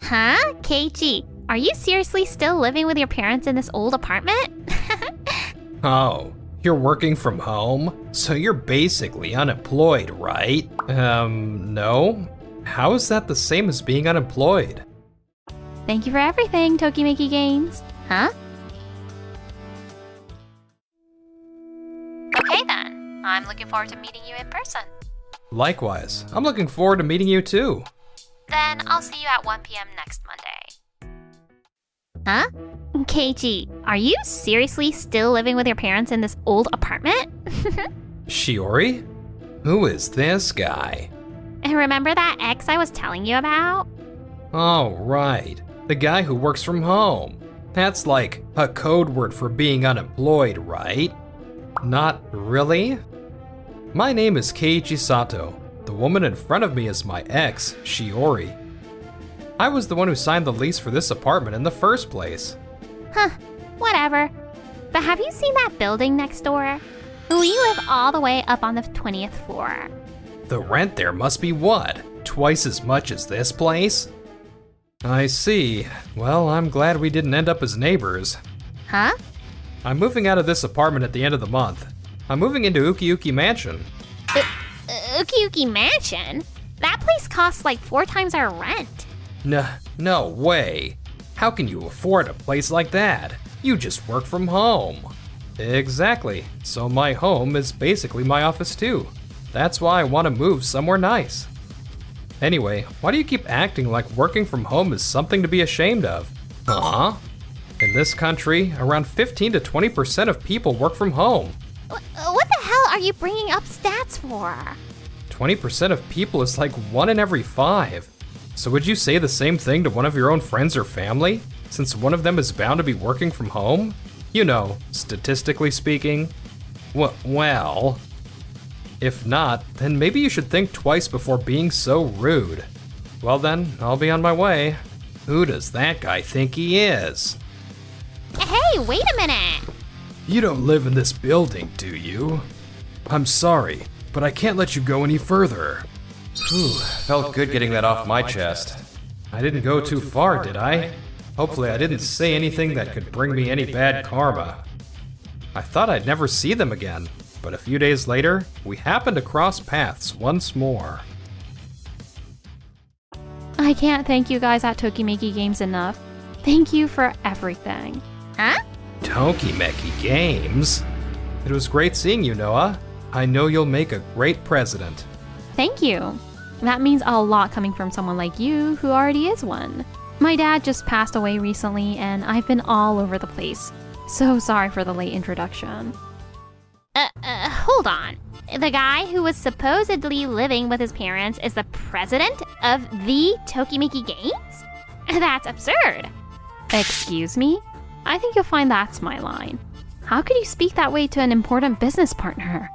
Huh? Keichi, are you seriously still living with your parents in this old apartment? Oh, you're working from home? So you're basically unemployed, right? No. How is that the same as being unemployed? Thank you for everything, Tokimeki Games. Huh? Okay then, I'm looking forward to meeting you in person. Likewise, I'm looking forward to meeting you too. Then I'll see you at 1 p.m. next Monday. Huh? Keiichi, are you seriously still living with your parents in this old apartment? Shiori? Who is this guy? And remember that ex I was telling you about? Oh, right. The guy who works from home. That's like a code word for being unemployed, right? Not really? My name is Keiichi Sato. The woman in front of me is my ex, Shiori. I was the one who signed the lease for this apartment in the first place. Huh, whatever. But have you seen that building next door? We live all the way up on the 20th floor. The rent there must be what? Twice as much as this place? I see. Well, I'm glad we didn't end up as neighbors. Huh? I'm moving out of this apartment at the end of the month. I'm moving into Uki Uki Mansion. Uki Uki Mansion? That place costs like 4 times our rent. No way. How can you afford a place like that? You just work from home. Exactly. So my home is basically my office too. That's why I want to move somewhere nice. Anyway, why do you keep acting like working from home is something to be ashamed of? Huh? In this country, around 15 to 20% of people work from home. What the hell are you bringing up stats for? 20% of people is like 1 in every 5. So would you say the same thing to one of your own friends or family, since one of them is bound to be working from home? You know, statistically speaking. Well, if not, then maybe you should think twice before being so rude. Well then, I'll be on my way. Who does that guy think he is? Hey, wait a minute! You don't live in this building, do you? I'm sorry, but I can't let you go any further. Whew, felt good getting that off my chest. I didn't go too far, did I? Hopefully I didn't say anything that could bring me any bad karma. I thought I'd never see them again, but a few days later, we happened to cross paths once more. I can't thank you guys at Tokimeki Games enough. Thank you for everything. Huh? Tokimeki Games? It was great seeing you, Noah. I know you'll make a great president. Thank you. That means a lot coming from someone like you who already is one. My dad just passed away recently and I've been all over the place. So sorry for the late introduction. Hold on. The guy who was supposedly living with his parents is the president of the Tokimeki Games? That's absurd. Excuse me? I think you'll find that's my line. How could you speak that way to an important business partner?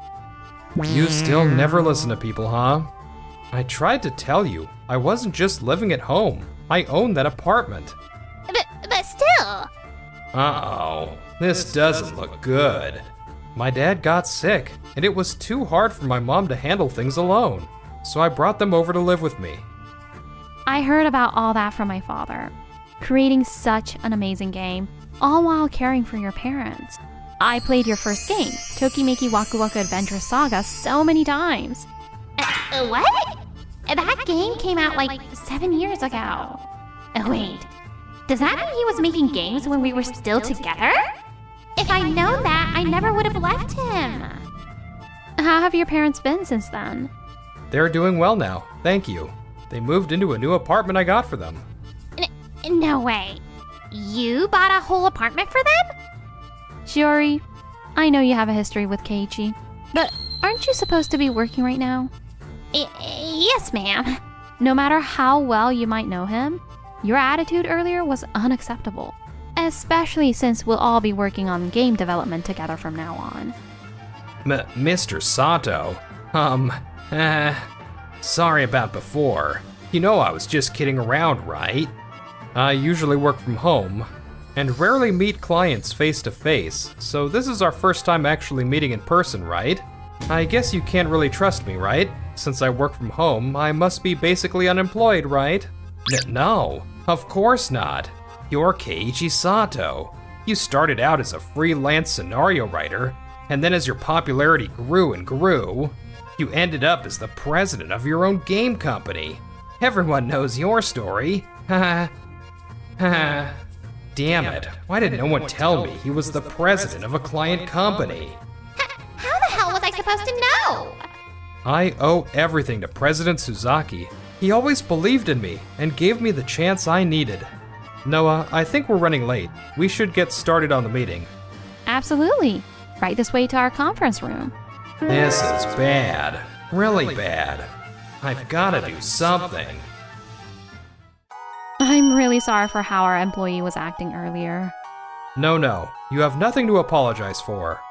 You still never listen to people, huh? I tried to tell you, I wasn't just living at home. I own that apartment. But still. Uh-oh, this doesn't look good. My dad got sick, and it was too hard for my mom to handle things alone. So I brought them over to live with me. I heard about all that from my father. Creating such an amazing game, all while caring for your parents. I played your first game, Tokimeki Waku Waku Adventure Saga, so many times. What? That game came out like 7 years ago. Wait, does that mean he was making games when we were still together? If I'd known that, I never would have left him. How have your parents been since then? They're doing well now, thank you. They moved into a new apartment I got for them. No way. You bought a whole apartment for them? Shiori, I know you have a history with Keiichi, but aren't you supposed to be working right now? Yes, ma'am. No matter how well you might know him, your attitude earlier was unacceptable. Especially since we'll all be working on game development together from now on. Mr. Sato, sorry about before. You know I was just kidding around, right? I usually work from home, and rarely meet clients face to face, so this is our first time actually meeting in person, right? I guess you can't really trust me, right? Since I work from home, I must be basically unemployed, right? No, Of course not. You're Keiichi Sato. You started out as a freelance scenario writer, and then as your popularity grew and grew, you ended up as the president of your own game company. Everyone knows your story. Haha. Haha. Damn it, why did no one tell me he was the president of a client company? How the hell was I supposed to know? I owe everything to President Suzaki. He always believed in me and gave me the chance I needed. Noah, I think we're running late. We should get started on the meeting. Absolutely. Right this way to our conference room. This is bad. Really bad. I've gotta do something. I'm really sorry for how our employee was acting earlier. No, you have nothing to apologize for.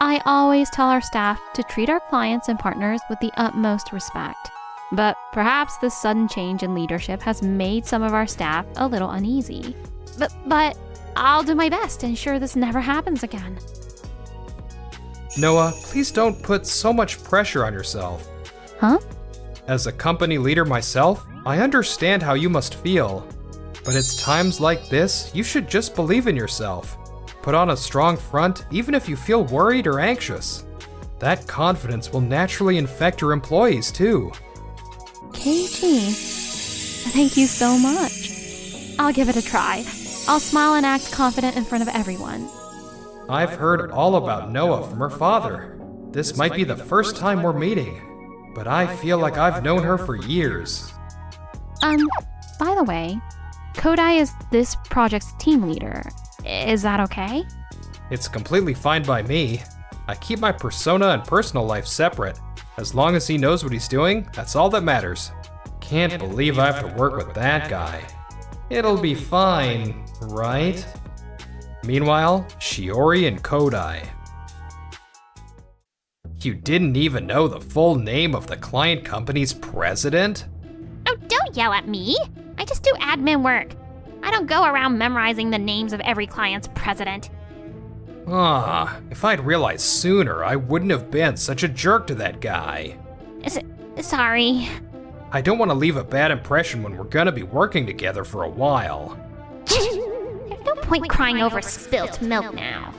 I always tell our staff to treat our clients and partners with the utmost respect. But perhaps this sudden change in leadership has made some of our staff a little uneasy. But I'll do my best to ensure this never happens again. Noah, please don't put so much pressure on yourself. Huh? As a company leader myself, I understand how you must feel. But it's times like this, you should just believe in yourself. Put on a strong front, even if you feel worried or anxious. That confidence will naturally infect your employees too. Keiichi, thank you so much. I'll give it a try. I'll smile and act confident in front of everyone. I've heard all about Noah from her father. This might be the first time we're meeting, but I feel like I've known her for years. By the way, Kodai is this project's team leader. Is that okay? It's completely fine by me. I keep my persona and personal life separate. As long as he knows what he's doing, that's all that matters. Can't believe I have to work with that guy. It'll be fine, right? Meanwhile, Shiori and Kodai. You didn't even know the full name of the client company's president? Oh, don't yell at me. I just do admin work. I don't go around memorizing the names of every client's president. If I'd realized sooner, I wouldn't have been such a jerk to that guy. Sorry. I don't want to leave a bad impression when we're gonna be working together for a while. There's no point crying over spilt milk now.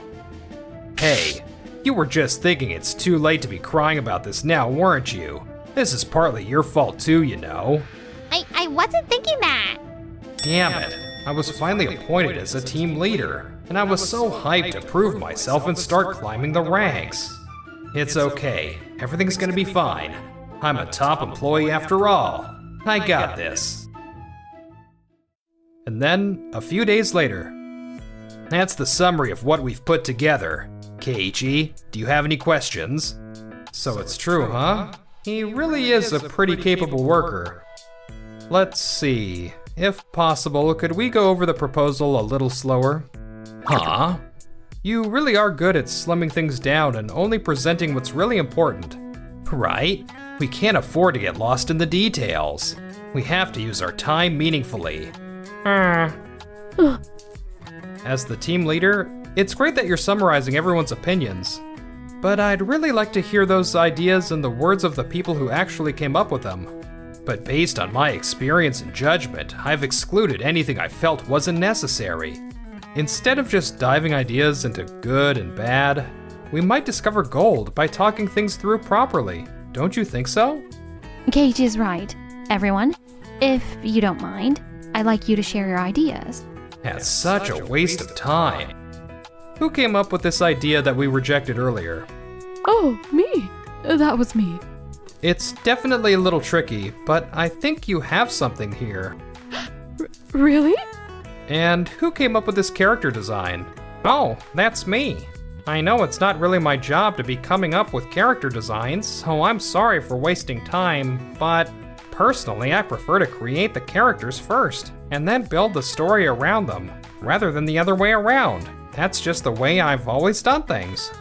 Hey, you were just thinking it's too late to be crying about this now, weren't you? This is partly your fault too, you know. I wasn't thinking that. Damn it, I was finally appointed as a team leader, and I was so hyped to prove myself and start climbing the ranks. It's okay, everything's gonna be fine. I'm a top employee after all. I got this. And then, a few days later. That's the summary of what we've put together. Keiichi, do you have any questions? So it's true, huh? He really is a pretty capable worker. Let's see. If possible, could we go over the proposal a little slower? Huh? You really are good at slimming things down and only presenting what's really important. Right? We can't afford to get lost in the details. We have to use our time meaningfully. As the team leader, it's great that you're summarizing everyone's opinions. But I'd really like to hear those ideas in the words of the people who actually came up with them. But based on my experience and judgment, I've excluded anything I felt wasn't necessary. Instead of just diving ideas into good and bad, we might discover gold by talking things through properly. Don't you think so? Keiichi is right. Everyone, if you don't mind, I'd like you to share your ideas. That's such a waste of time. Who came up with this idea that we rejected earlier? Oh, me. That was me. It's definitely a little tricky, but I think you have something here. Really? And who came up with this character design? Oh, that's me. I know it's not really my job to be coming up with character designs, so I'm sorry for wasting time, but personally I prefer to create the characters first, and then build the story around them, rather than the other way around. That's just the way I've always done things.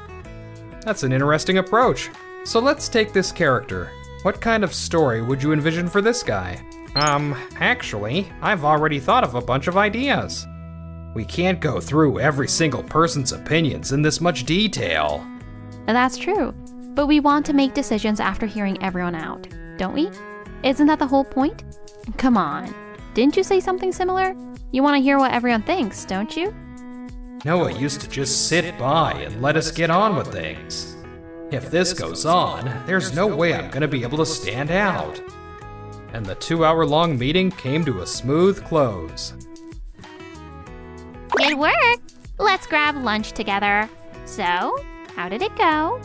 That's an interesting approach. So let's take this character. What kind of story would you envision for this guy? Actually, I've already thought of a bunch of ideas. We can't go through every single person's opinions in this much detail. That's true, but we want to make decisions after hearing everyone out, don't we? Isn't that the whole point? Come on, Didn't you say something similar? You want to hear what everyone thinks, don't you? Noah used to just sit by and let us get on with things. If this goes on, there's no way I'm gonna be able to stand out. And the 2-hour-long meeting came to a smooth close. Good work. Let's grab lunch together. So, how did it go?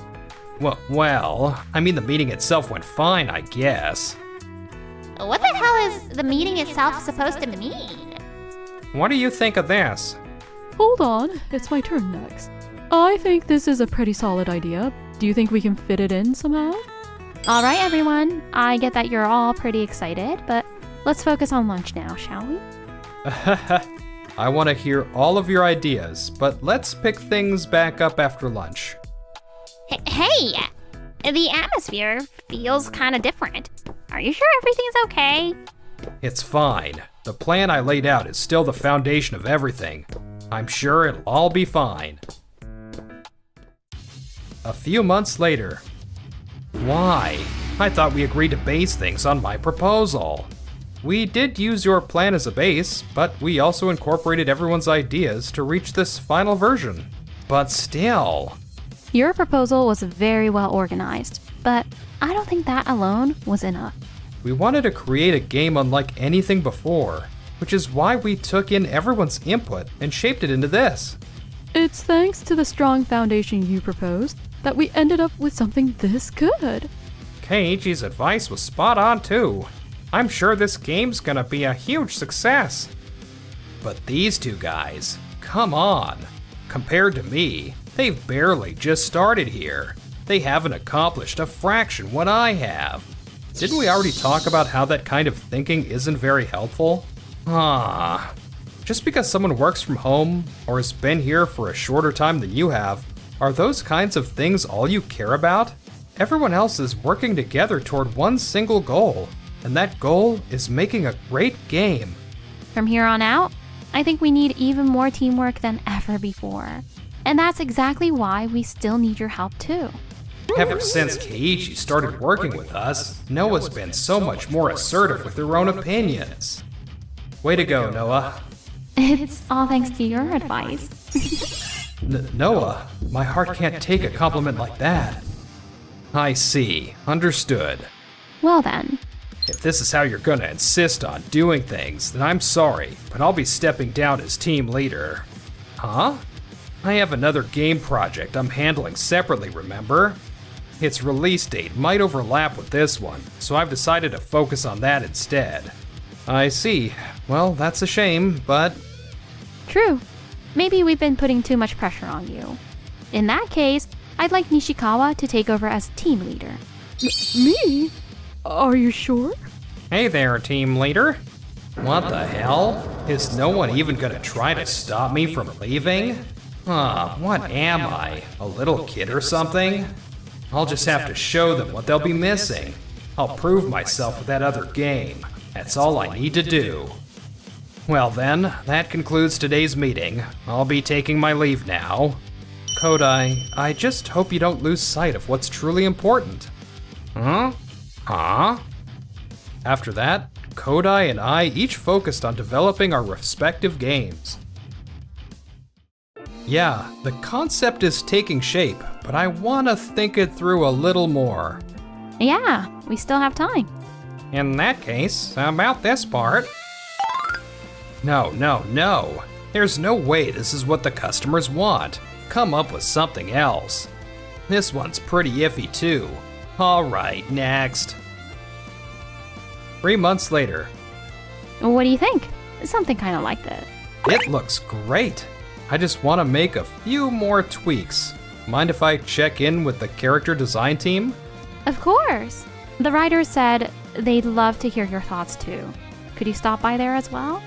Well, I mean the meeting itself went fine, I guess. What the hell is the meeting itself supposed to mean? What do you think of this? Hold on, it's my turn next. I think this is a pretty solid idea. Do you think we can fit it in somehow? All right, everyone. I get that you're all pretty excited, but let's focus on lunch now, shall we? I want to hear all of your ideas, but let's pick things back up after lunch. Hey, the atmosphere feels kind of different. Are you sure everything's okay? It's fine. The plan I laid out is still the foundation of everything. I'm sure it'll all be fine. A few months later. Why? I thought we agreed to base things on my proposal. We did use your plan as a base, but we also incorporated everyone's ideas to reach this final version. But still. Your proposal was very well organized, but I don't think that alone was enough. We wanted to create a game unlike anything before, which is why we took in everyone's input and shaped it into this. It's thanks to the strong foundation you proposed that we ended up with something this good. Keiichi's advice was spot on too. I'm sure this game's gonna be a huge success. But these two guys, come on. Compared to me, they've barely just started here. They haven't accomplished a fraction what I have. Didn't we already talk about how that kind of thinking isn't very helpful? Just because someone works from home or has been here for a shorter time than you have, are those kinds of things all you care about? Everyone else is working together toward one single goal, and that goal is making a great game. From here on out, I think we need even more teamwork than ever before. And that's exactly why we still need your help too. Ever since Keiichi started working with us, Noah's been so much more assertive with her own opinions. Way to go, Noah. It's all thanks to your advice. Noah, my heart can't take a compliment like that. I see. Understood. Well then. If this is how you're gonna insist on doing things, then I'm sorry, but I'll be stepping down as team leader. Huh? I have another game project I'm handling separately, remember? Its release date might overlap with this one, so I've decided to focus on that instead. I see. Well, that's a shame, but... True. Maybe we've been putting too much pressure on you. In that case, I'd like Nishikawa to take over as team leader. Me? Are you sure? Hey there, team leader. What the hell? Is no one even gonna try to stop me from leaving? What am I? A little kid or something? I'll just have to show them what they'll be missing. I'll prove myself with that other game. That's all I need to do. Well then, that concludes today's meeting. I'll be taking my leave now. Kodai, I just hope you don't lose sight of what's truly important. Huh? After that, Kodai and I each focused on developing our respective games. Yeah, the concept is taking shape, but I want to think it through a little more. Yeah, we still have time. In that case, about this part... No. There's no way this is what the customers want. Come up with something else. This one's pretty iffy too. Alright, next. 3 months later. What do you think? Something kind of like that. It looks great. I just want to make a few more tweaks. Mind if I check in with the character design team? Of course. The writers said they'd love to hear your thoughts too. Could you stop by there as well?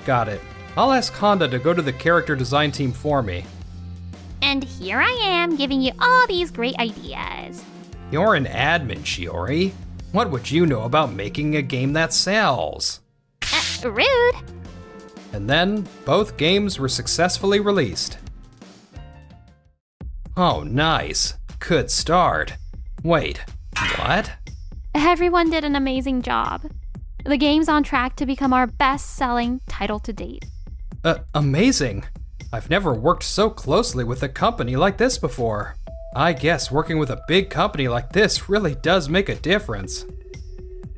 Got it. I'll ask Condo to go to the character design team for me. And here I am giving you all these great ideas. You're an admin, Shiori. What would you know about making a game that sells? Rude. And then, both games were successfully released. Oh, nice. Good start. Wait, what? Everyone did an amazing job. The game's on track to become our best-selling title to date. Amazing. I've never worked so closely with a company like this before. I guess working with a big company like this really does make a difference.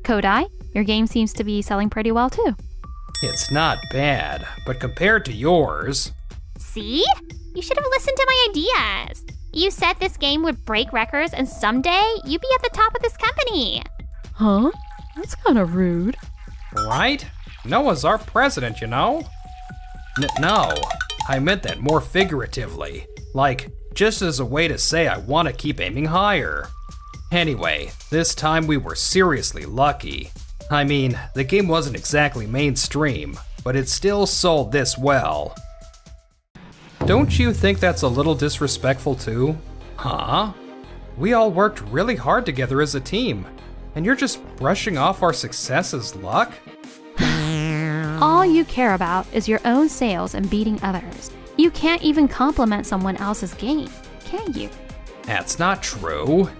Kodai, your game seems to be selling pretty well too. It's not bad, but compared to yours... See? You should have listened to my ideas. You said this game would break records and someday you'd be at the top of this company. Huh? That's kind of rude. Right? Noah's our president, you know? No, I meant that more figuratively. Like, just as a way to say I want to keep aiming higher. Anyway, this time we were seriously lucky. I mean, the game wasn't exactly mainstream, but it still sold this well. Don't you think that's a little disrespectful too? Huh? We all worked really hard together as a team, and you're just brushing off our success as luck? All you care about is your own sales and beating others. You can't even compliment someone else's game, can you? That's not true.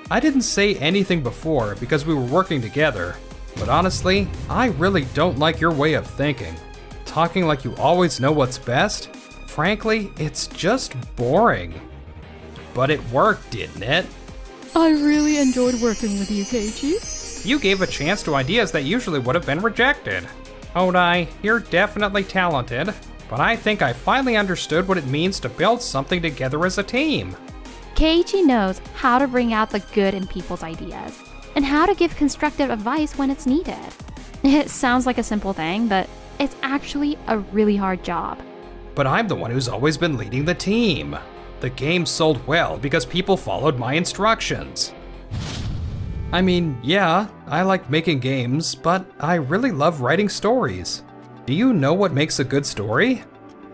I didn't say anything before because we were working together, but honestly, I really don't like your way of thinking. Talking like you always know what's best? Frankly, it's just boring. But it worked, didn't it? I really enjoyed working with you, Keichi. You gave a chance to ideas that usually would have been rejected. Kodai, you're definitely talented, but I think I finally understood what it means to build something together as a team. Keiichi knows how to bring out the good in people's ideas, and how to give constructive advice when it's needed. It sounds like a simple thing, but it's actually a really hard job. But I'm the one who's always been leading the team. The game sold well because people followed my instructions. I mean, yeah, I like making games, but I really love writing stories. Do you know what makes a good story?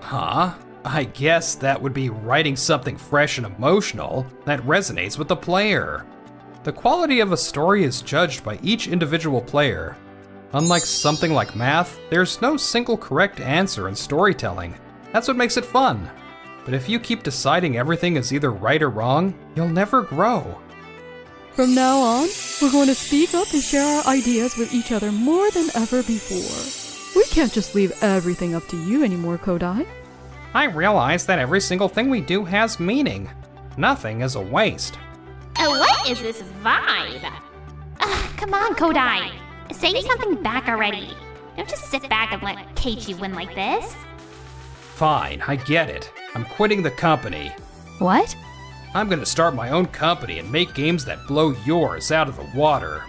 Huh? I guess that would be writing something fresh and emotional that resonates with the player. The quality of a story is judged by each individual player. Unlike something like math, there's no single correct answer in storytelling. That's what makes it fun. But if you keep deciding everything is either right or wrong, you'll never grow. From now on, we're going to speak up and share our ideas with each other more than ever before. We can't just leave everything up to you anymore, Kodai. I realize that every single thing we do has meaning. Nothing is a waste. What is this vibe? Come on, Kodai. Say something back already. Don't just sit back and let Keiichi win like this. Fine, I get it. I'm quitting the company. What? I'm gonna start my own company and make games that blow yours out of the water.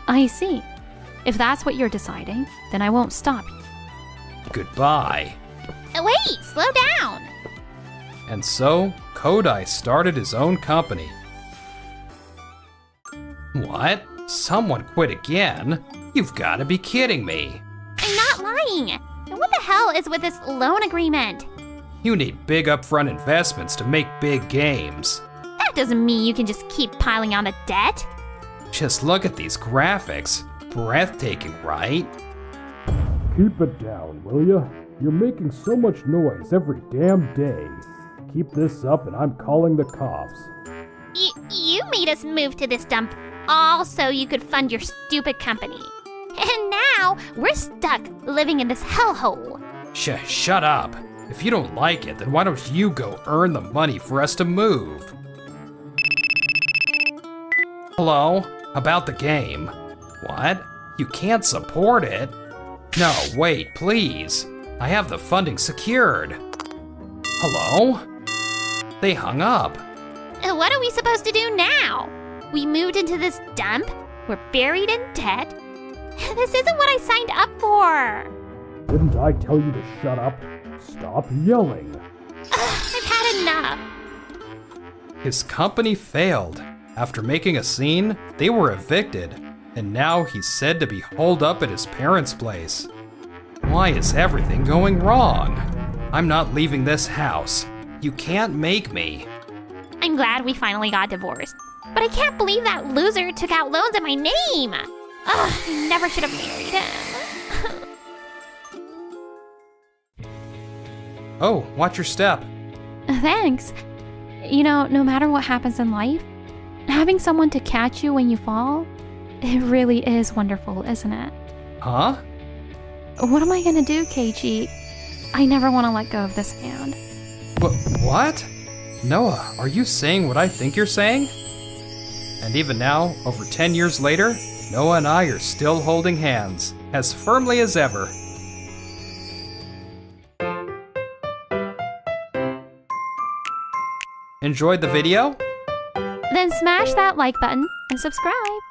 I see. If that's what you're deciding, then I won't stop you. Goodbye. Wait, slow down. And so, Kodai started his own company. What? Someone quit again? You've gotta be kidding me. I'm not lying. And what the hell is with this loan agreement? You need big upfront investments to make big games. That doesn't mean you can just keep piling on the debt. Just look at these graphics. Breathtaking, right? Keep it down, will ya? You're making so much noise every damn day. Keep this up and I'm calling the cops. You made us move to this dump all so you could fund your stupid company. And now we're stuck living in this hellhole. Shut up. If you don't like it, then why don't you go earn the money for us to move? Hello? About the game. What? You can't support it? No, wait, please. I have the funding secured. Hello? They hung up. What are we supposed to do now? We moved into this dump? We're buried in debt? This isn't what I signed up for. Didn't I tell you to shut up? Stop yelling. I've had enough. His company failed. After making a scene, they were evicted, and now he's said to be holed up at his parents' place. Why is everything going wrong? I'm not leaving this house. You can't make me. I'm glad we finally got divorced. But I can't believe that loser took out loans in my name. I never should have married him. Oh, watch your step. Thanks. You know, no matter what happens in life, having someone to catch you when you fall, it really is wonderful, isn't it? Huh? What am I gonna do, Keichi? I never want to let go of this hand. What? Noah, are you saying what I think you're saying? And even now, over 10 years later, Noah and I are still holding hands, as firmly as ever. Enjoyed the video? Then smash that like button and subscribe.